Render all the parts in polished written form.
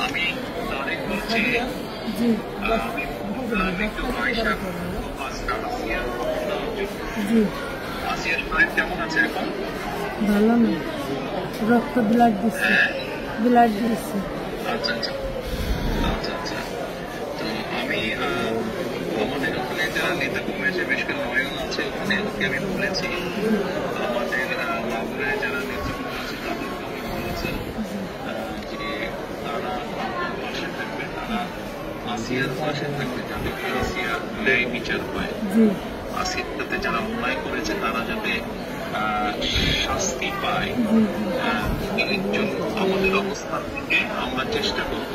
আমি তারেক বলছি। আসিয়ার শরীর কেমন আছে এখন? ভালো না, রক্ত ব্লাড দিচ্ছে, ব্লাড দিচ্ছে। আচ্ছা আচ্ছা আচ্ছা আচ্ছা। তো আমি আমাদের ওখানে যারা নেতা কর্মী আছে, বিশেষ করে নয়ন আছে ওখানে, ওকে আমি বলেছি আমাদের লাভরে যারা নেতৃত্ব আছে তাদেরকে আমি বলেছি যে তারা আমার পাশে থাকবে, তারা আসিয়ার পাশে থাকবে যাতে আসিয়া ন্যায় বিচার পায়, আসিয়ার সাথে যারা অন্যায় করেছে তারা যাতে শাস্তি পায়। এর জন্য আমাদের অবস্থান থেকে আমরা চেষ্টা করব,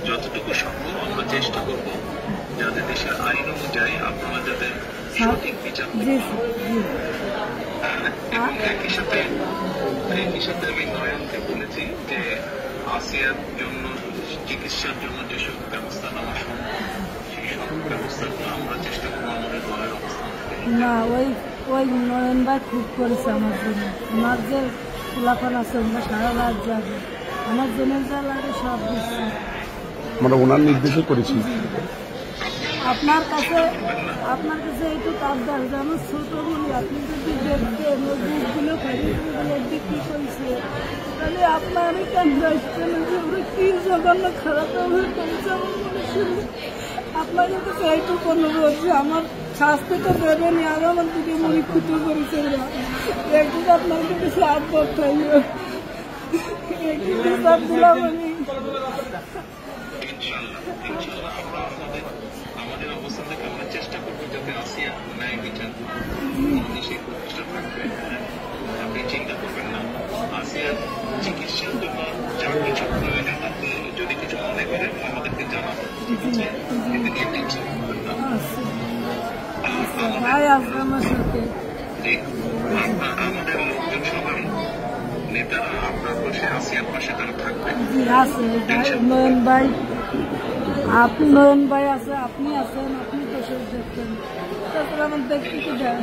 যতটুকু সম্ভব আমরা চেষ্টা করব যাতে দেশের আইন অনুযায়ী আপনারা যাতে সঠিক বিচার পান। এবং একই সাথে আমি নয়নকে বলেছি যে আসিয়ার জন্য চিকিৎসার জন্য যেসব ব্যবস্থা নেওয়া সম্ভব সেই সব ব্যবস্থাগুলো আমরা চেষ্টা করবো আমাদের দলের অবস্থান থেকে। না, ওই নয়ন ভাই খুব করেছে আমার জন্য। আমার যে খোলাফান আছে ওরা সারা রাত যাবে, আমার জনের যা লাগে সব দিচ্ছে, আমরা ওনার নির্দেশে করেছি। আপনার কাছে একটু আবদার, আমার ছোট বলি আপনি যদি দেখতেন ওই বুকগুলো খাইগুলো বিক্রি করছে, তাহলে আপনার কেন আসছেন যে ওরা কি জঘন্য খারাপ ব্যবহার করেছে আমার মানুষের। আপনাকে তো একটু অনুরোধ যে আমার শাস্তি তো দেবেনি, আর আমার দিকে পরীক্ষিত করেছে ওরা, একটু আপনার কিছু আবদার থাকবে, একটু হিসাব দিলাম আমি। আমাদের অবস্থান থেকে আমরা চেষ্টা করবো যাতে আসিয়া ন্যায় বিচার সেই প্রতিষ্ঠা থাকবে। আপনি চিন্তা করবেন না, আসিয়ার চিকিৎসার জন্য যা কিছু প্রয়োজন আপনি যদি কিছু মনে করেন আমাদেরকে জানাবেন, ঠিক আছে? কিন্তু নিয়ে টেনশন করবেন না। আমাদের লোকজন সবাই নেতারা আপনার পাশে, আসিয়ার পাশে তারা থাকবে। নয়ন ভাই, আপনি নয়ন ভাই আছে, আপনি আছেন, আপনি তো সব দেখতেন, তারপরে আমার দেখতে কি দেয়।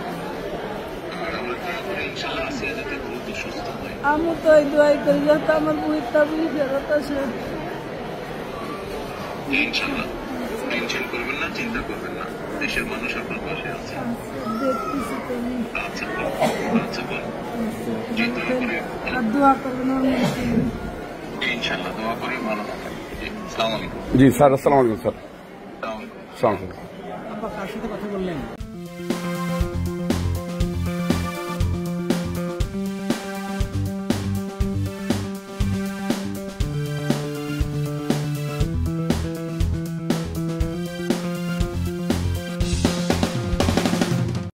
আমি তো এই দোয়াই করি যাতে আমার বুড়িটা বুড়ি ফেরত আসে। ইনশাআল্লাহ টেনশন করবেন না, চিন্তা করবেন না, দেশের মানুষ আপনার পাশে আছে। দেখতেছি তুমি। আচ্ছা আচ্ছা বল। আর দোয়া করবেন ইনশাআল্লাহ, দোয়া করি ভালো থাকবেন। আসসালামু আলাইকুম। জি স্যার, আসসালামু আলাইকুম স্যার। আসসালামু আলাইকুম। আসসালামু আলাইকুম। কার সাথে কথা বললেন?